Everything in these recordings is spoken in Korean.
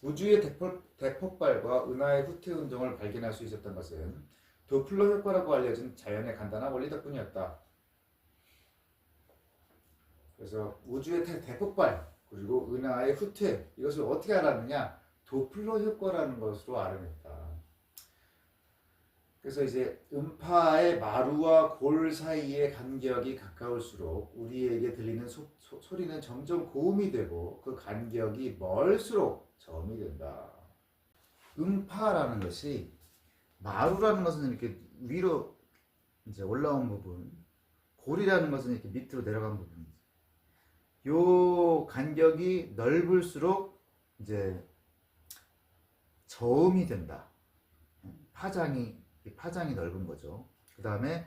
우주의 대폭발과 은하의 후퇴 운동을 발견할 수 있었던 것은 도플러 효과라고 알려진 자연의 간단한 원리 덕분이었다. 그래서 우주의 대폭발 그리고 은하의 후퇴 이것을 어떻게 알았느냐? 도플러 효과라는 것으로 알아냈다. 그래서 이제 음파의 마루와 골 사이의 간격이 가까울수록 우리에게 들리는 소리는 점점 고음이 되고 그 간격이 멀수록 저음이 된다. 음파라는 것이 마루라는 것은 이렇게 위로 이제 올라온 부분, 골이라는 것은 이렇게 밑으로 내려간 부분이죠. 요 간격이 넓을수록 이제 저음이 된다. 파장이 넓은 거죠. 그 다음에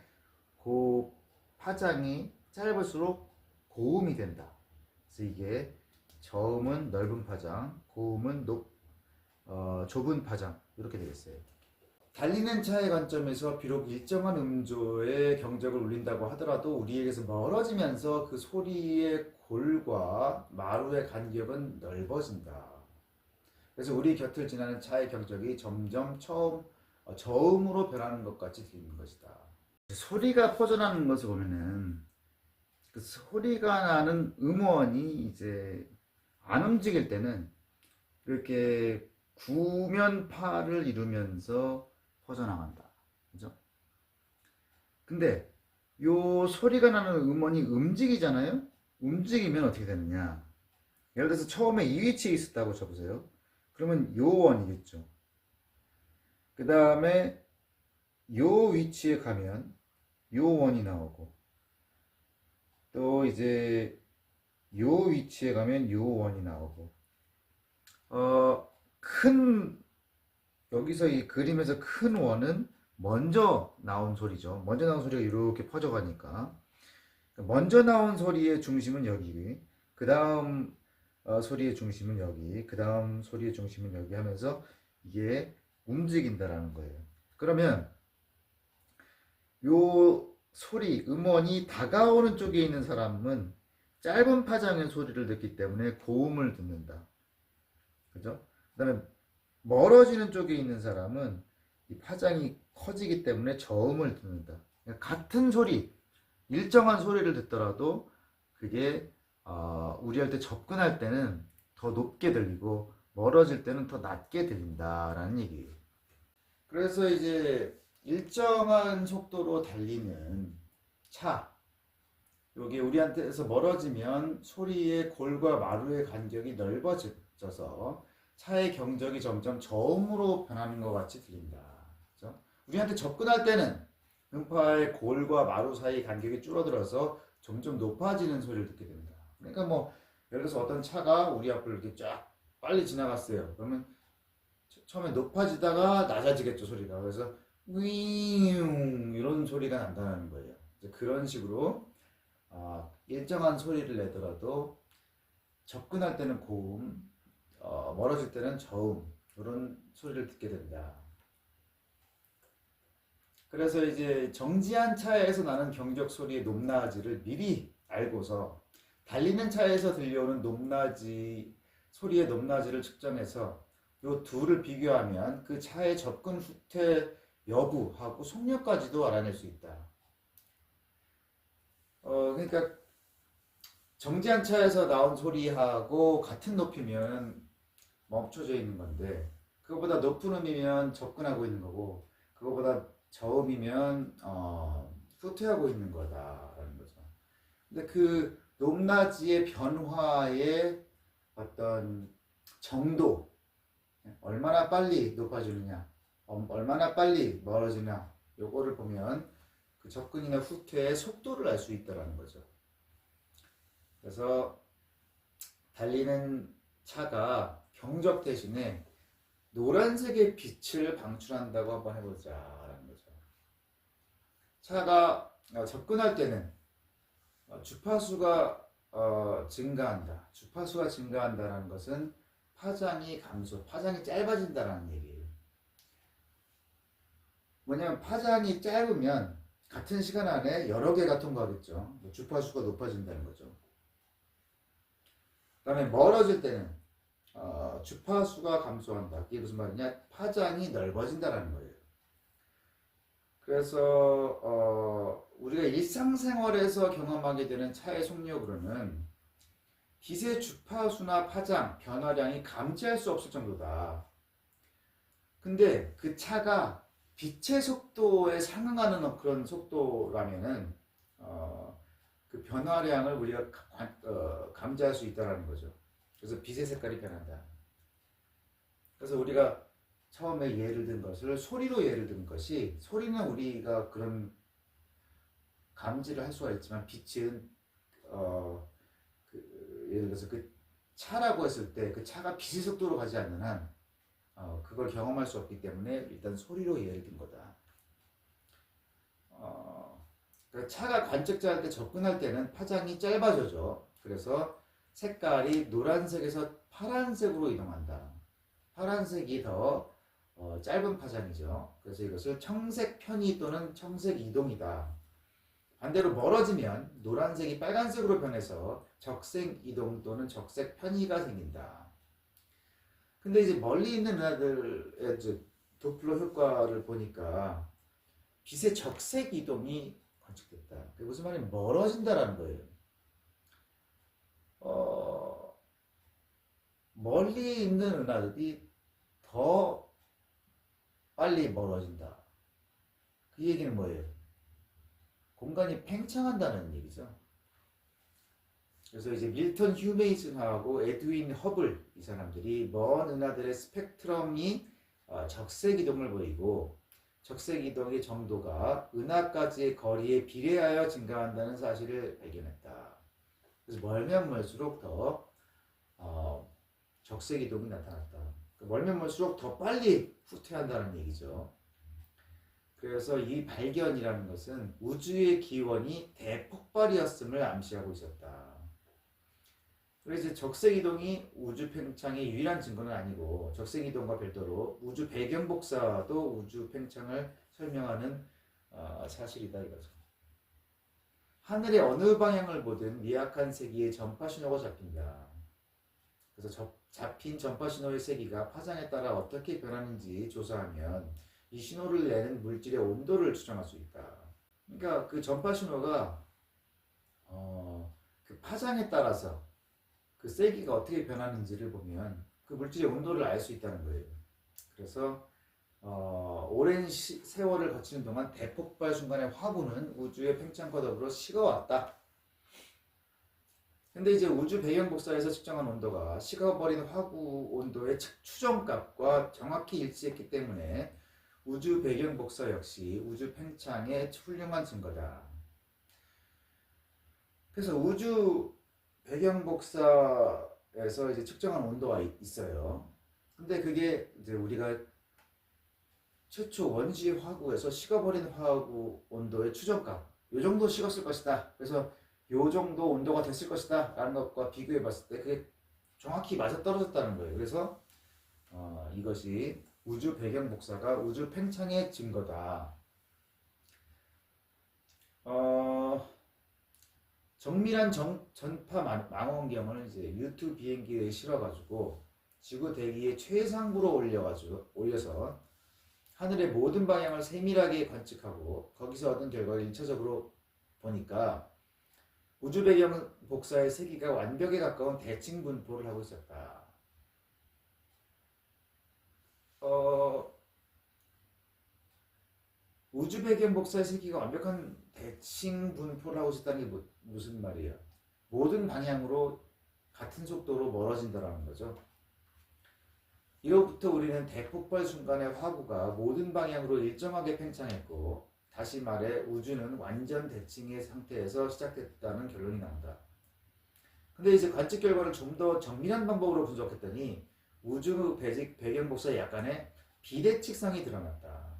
그 파장이 짧을수록 고음이 된다. 그래서 이게 저음은 넓은 파장, 고음은 좁은 파장 이렇게 되겠어요. 달리는 차의 관점에서 비록 일정한 음조의 경적을 울린다고 하더라도 우리에게서 멀어지면서 그 소리의 골과 마루의 간격은 넓어진다. 그래서 우리 곁을 지나는 차의 경적이 점점 저음으로 변하는 것 같이 들리는 것이다. 소리가 퍼져나가는 것을 보면은 그 소리가 나는 음원이 이제 안 움직일 때는 이렇게 구면파를 이루면서 퍼져나간다. 그죠? 근데 요 소리가 나는 음원이 움직이잖아요? 움직이면 어떻게 되느냐? 예를 들어서 처음에 이 위치에 있었다고 쳐보세요. 그러면 요 원이겠죠. 그 다음에 요 위치에 가면 요 원이 나오고 또 이제 요 위치에 가면 요 원이 나오고 여기서 이 그림에서 큰 원은 먼저 나온 소리죠. 먼저 나온 소리가 이렇게 퍼져가니까 먼저 나온 소리의 중심은 여기, 그 다음 소리의 중심은 여기, 그 다음 소리의 중심은 여기 하면서 이게 움직인다라는 거예요. 그러면 요 소리, 음원이 다가오는 쪽에 있는 사람은 짧은 파장의 소리를 듣기 때문에 고음을 듣는다. 그죠? 그 다음에 멀어지는 쪽에 있는 사람은 이 파장이 커지기 때문에 저음을 듣는다. 그러니까 같은 소리, 일정한 소리를 듣더라도 그게 우리한테 접근할 때는 더 높게 들리고 멀어질 때는 더 낮게 들린다라는 얘기예요. 그래서 이제 일정한 속도로 달리는 차, 여기 우리한테서 멀어지면 소리의 골과 마루의 간격이 넓어져서 차의 경적이 점점 저음으로 변하는 것 같이 들린다. 그렇죠? 우리한테 접근할 때는 음파의 골과 마루 사이 간격이 줄어들어서 점점 높아지는 소리를 듣게 됩니다. 그러니까 뭐 예를 들어서 어떤 차가 우리 앞을 이렇게 쫙 빨리 지나갔어요. 그러면 처음에 높아지다가 낮아지겠죠, 소리가. 그래서 윙 이런 소리가 난다는 거예요. 그런 식으로 일정한 소리를 내더라도 접근할 때는 고음, 멀어질 때는 저음 이런 소리를 듣게 된다. 그래서 이제 정지한 차에서 나는 경적 소리의 높낮이를 미리 알고서 달리는 차에서 들려오는 소리의 높낮이를 측정해서 이 둘을 비교하면 그 차의 접근 후퇴 여부하고 속력까지도 알아낼 수 있다. 그러니까 정지한 차에서 나온 소리하고 같은 높이면 멈춰져 있는 건데 그거보다 높은 음이면 접근하고 있는 거고 그거보다 저음이면 후퇴하고 있는 거다라는 거죠. 근데 그 높낮이의 변화의 어떤 정도, 얼마나 빨리 높아지느냐, 얼마나 빨리 멀어지냐, 요거를 보면 그 접근이나 후퇴의 속도를 알 수 있다는 거죠. 그래서 달리는 차가 경적 대신에 노란색의 빛을 방출한다고 한번 해보자라는 거죠. 차가 접근할 때는 주파수가 증가한다. 주파수가 증가한다는 것은 파장이 짧아진다는 얘기예요. 뭐냐면 파장이 짧으면 같은 시간 안에 여러 개가 통과하겠죠. 주파수가 높아진다는 거죠. 그 다음에 멀어질 때는 주파수가 감소한다. 이게 무슨 말이냐? 파장이 넓어진다라는 거예요. 그래서 우리가 일상생활에서 경험하게 되는 차의 속력으로는 빛의 주파수나 파장, 변화량이 감지할 수 없을 정도다. 근데 그 차가 빛의 속도에 상응하는 그런 속도라면은 그 변화량을 우리가 감지할 수 있다는 거죠. 그래서 빛의 색깔이 변한다. 그래서 우리가 처음에 예를 든 것을 소리로 예를 든 것이, 소리는 우리가 그런 감지를 할 수가 있지만 빛은 예를 들어서 그 차라고 했을 때 그 차가 빛의 속도로 가지 않는 한 그걸 경험할 수 없기 때문에 일단 소리로 예를 든 거다. 그러니까 차가 관측자한테 접근할 때는 파장이 짧아져죠. 그래서 색깔이 노란색에서 파란색으로 이동한다. 파란색이 더 짧은 파장이죠. 그래서 이것을 청색 편의 또는 청색 이동이다. 반대로 멀어지면 노란색이 빨간색으로 변해서 적색 이동 또는 적색 편의가 생긴다. 근데 이제 멀리 있는 은하들의 도플러 효과를 보니까 빛의 적색 이동이 관측됐다. 그게 무슨 말이냐면 멀어진다라는 거예요. 멀리 있는 은하들이 더 빨리 멀어진다. 그 얘기는 뭐예요? 공간이 팽창한다는 얘기죠. 그래서 이제 밀턴 휴메이슨하고 에드윈 허블 이 사람들이 먼 은하들의 스펙트럼이 적색 이동을 보이고 적색 이동의 정도가 은하까지의 거리에 비례하여 증가한다는 사실을 발견했다. 그래서 멀면 멀수록 더 적색 이동이 나타났다. 멀면 멀수록 더 빨리 후퇴한다는 얘기죠. 그래서 이 발견이라는 것은 우주의 기원이 대폭발이었음을 암시하고 있었다. 그래서 적색 이동이 우주 팽창의 유일한 증거는 아니고 적색 이동과 별도로 우주 배경 복사도 우주 팽창을 설명하는 사실이다 이거죠. 하늘의 어느 방향을 보든 미약한 세기의 전파 신호가 잡힌다. 그래서 잡힌 전파 신호의 세기가 파장에 따라 어떻게 변하는지 조사하면 이 신호를 내는 물질의 온도를 추정할 수 있다. 그러니까 그 전파 신호가 그 파장에 따라서 그 세기가 어떻게 변하는지를 보면 그 물질의 온도를 알 수 있다는 거예요. 그래서 오랜 세월을 거치는 동안 대폭발 순간의 화구는 우주의 팽창과 더불어 식어왔다. 근데 이제 우주 배경 복사에서 측정한 온도가 식어버린 화구 온도의 추정값과 정확히 일치했기 때문에 우주 배경 복사 역시 우주 팽창의 훌륭한 증거다. 그래서 우주 배경 복사에서 이제 측정한 온도가 있어요. 근데 그게 이제 우리가 최초 원시 화구에서 식어버린 화구 온도의 추정값, 요 정도 식었을 것이다. 그래서 요 정도 온도가 됐을 것이다 라는 것과 비교해 봤을 때 그게 정확히 맞아떨어졌다는 거예요. 그래서 이것이 우주 배경 복사가 우주 팽창의 증거다. 정밀한 전파 망원경을 이제 U2 비행기에 실어가지고 지구 대기의 최상부로 올려서 하늘의 모든 방향을 세밀하게 관측하고 거기서 얻은 결과를 1차적으로 보니까 우주 배경 복사의 세기가 완벽에 가까운 대칭 분포를 하고 있었다. 우주 배경 복사의 세기가 완벽한 대칭 분포를 하고 있다는 게 무슨 말이에요? 모든 방향으로 같은 속도로 멀어진다는 거죠. 이로부터 우리는 대폭발 순간의 화구가 모든 방향으로 일정하게 팽창했고 다시 말해 우주는 완전 대칭의 상태에서 시작됐다는 결론이 나온다. 근데 이제 관측 결과를 좀 더 정밀한 방법으로 분석했더니 우주 배경 복사에 약간의 비대칭성이 드러났다.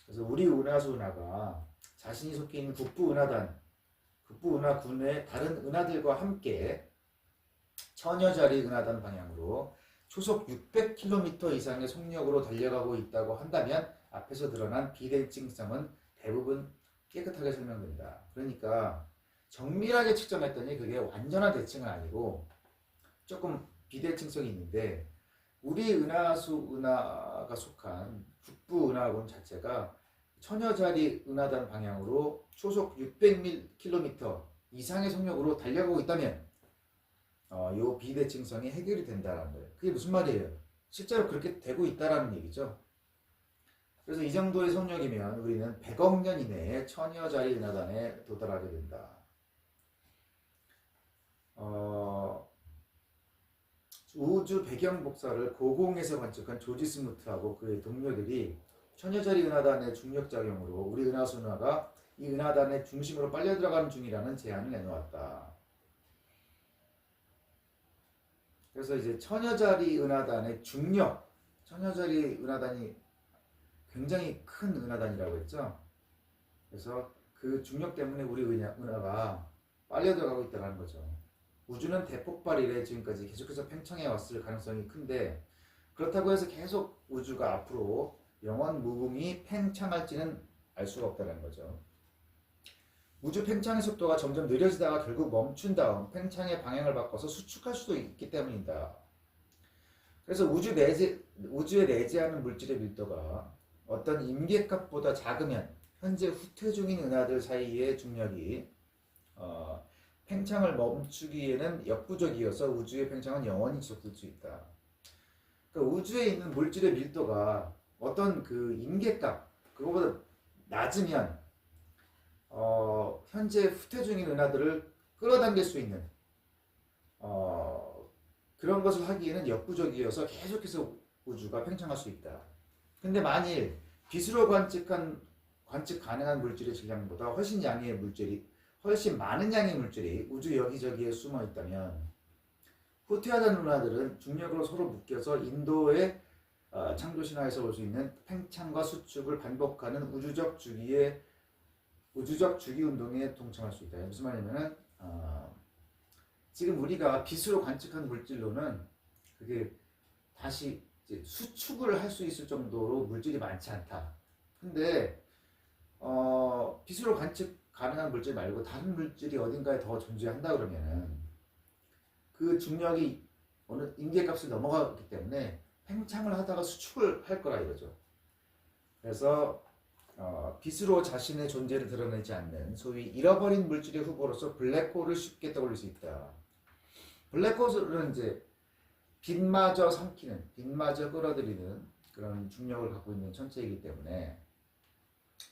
그래서 우리 은하수 은하가 자신이 속해 있는 국부은하군의 다른 은하들과 함께 천여자리 은하단 방향으로 초속 600km 이상의 속력으로 달려가고 있다고 한다면 앞에서 드러난 비대칭성은 대부분 깨끗하게 설명된다. 그러니까 정밀하게 측정했더니 그게 완전한 대칭은 아니고 조금 비대칭성이 있는데 우리 은하수 은하가 속한 북부 은하권 자체가 처녀자리 은하단 방향으로 초속 600km 이상의 속력으로 달려가고 있다면 이 비대칭성이 해결이 된다는 거예요. 그게 무슨 말이에요? 실제로 그렇게 되고 있다라는 얘기죠. 그래서 이 정도의 속력이면 우리는 100억 년 이내에 처녀자리 은하단에 도달하게 된다. 우주 배경 복사를 고공에서 관측한 조지 스무트하고 그의 동료들이 처녀자리 은하단의 중력작용으로 우리 은하수 은하가 이 은하단의 중심으로 빨려 들어가는 중이라는 제안을 내놓았다. 그래서 이제 처녀자리 은하단의 중력, 처녀자리 은하단이 굉장히 큰 은하단이라고 했죠. 그래서 그 중력 때문에 우리 은하가 빨려 들어가고 있다는 거죠. 우주는 대폭발 이래 지금까지 계속해서 팽창해 왔을 가능성이 큰데 그렇다고 해서 계속 우주가 앞으로 영원 무궁히 팽창할지는 알 수가 없다는 거죠. 우주 팽창의 속도가 점점 느려지다가 결국 멈춘 다음 팽창의 방향을 바꿔서 수축할 수도 있기 때문이다. 그래서 우주에 내재하는 물질의 밀도가 어떤 임계값보다 작으면 현재 후퇴 중인 은하들 사이의 중력이 팽창을 멈추기에는 역부족이어서 우주의 팽창은 영원히 지속될 수 있다. 그러니까 우주에 있는 물질의 밀도가 어떤 그 임계값 그거보다 낮으면 현재 후퇴 중인 은하들을 끌어당길 수 있는 그런 것을 하기에는 역부족이어서 계속해서 우주가 팽창할 수 있다. 근데 만일 빛으로 관측 가능한 물질의 질량보다 훨씬 많은 양의 물질이 우주 여기저기에 숨어 있다면 후퇴하던 은하들은 중력으로 서로 묶여서 인도의 창조신화에서 볼 수 있는 팽창과 수축을 반복하는 우주적 주기 운동에 동참할 수 있다. 무슨 말이냐면은 지금 우리가 빛으로 관측한 물질로는 그게 다시 이제 수축을 할 수 있을 정도로 물질이 많지 않다. 근데 빛으로 관측 가능한 물질 말고 다른 물질이 어딘가에 더 존재한다 그러면은 그 중력이 어느 임계값을 넘어가기 때문에 팽창을 하다가 수축을 할 거라 이거죠. 그래서 빛으로 자신의 존재를 드러내지 않는 소위 잃어버린 물질의 후보로서 블랙홀을 쉽게 떠올릴 수 있다. 블랙홀은 이제 빛마저 삼키는, 빛마저 끌어들이는 그런 중력을 갖고 있는 천체이기 때문에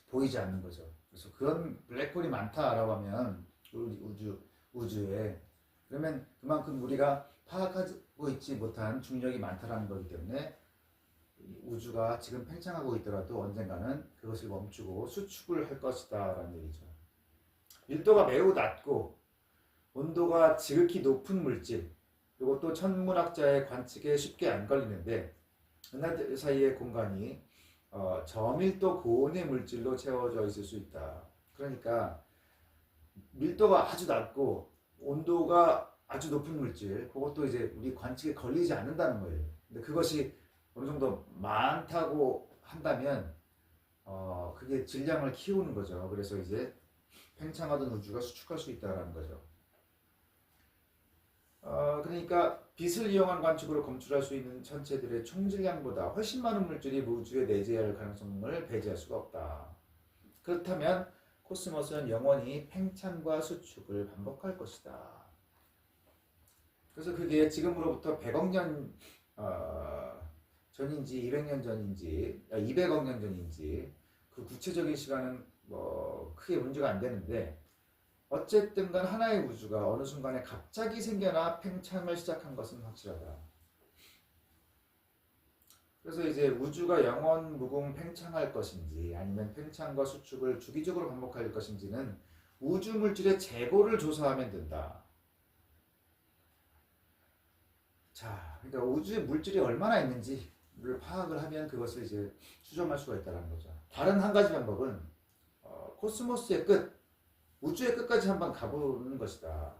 보이지 않는 거죠. 그래서 그런 블랙홀이 많다라고 하면 우주에 그러면 그만큼 우리가 파악하고 있지 못한 중력이 많다라는 거기 때문에 우주가 지금 팽창하고 있더라도 언젠가는 그것을 멈추고 수축을 할 것이다 라는 얘기죠. 밀도가 매우 낮고 온도가 지극히 높은 물질 그리고 또 천문학자의 관측에 쉽게 안 걸리는데 은하들 사이의 공간이 저밀도 고온의 물질로 채워져 있을 수 있다. 그러니까 밀도가 아주 낮고 온도가 아주 높은 물질 그것도 이제 우리 관측에 걸리지 않는다는 거예요. 근데 그것이 어느 정도 많다고 한다면 그게 질량을 키우는 거죠. 그래서 이제 팽창하던 우주가 수축할 수 있다는 거죠. 그러니까 빛을 이용한 관측으로 검출할 수 있는 천체들의 총질량보다 훨씬 많은 물질이 우주에 내재할 가능성을 배제할 수가 없다. 그렇다면 코스모스는 영원히 팽창과 수축을 반복할 것이다. 그래서 그게 지금으로부터 100억 년 전인지 200년 전인지 200억 년 전인지 그 구체적인 시간은 뭐 크게 문제가 안 되는데 어쨌든 간 하나의 우주가 어느 순간에 갑자기 생겨나 팽창을 시작한 것은 확실하다. 그래서 이제 우주가 영원 무궁 팽창할 것인지 아니면 팽창과 수축을 주기적으로 반복할 것인지는 우주 물질의 재고를 조사하면 된다. 자, 그러니까 우주에 물질이 얼마나 있는지를 파악을 하면 그것을 이제 추정할 수가 있다는 거죠. 다른 한 가지 방법은 코스모스의 끝, 우주의 끝까지 한번 가보는 것이다.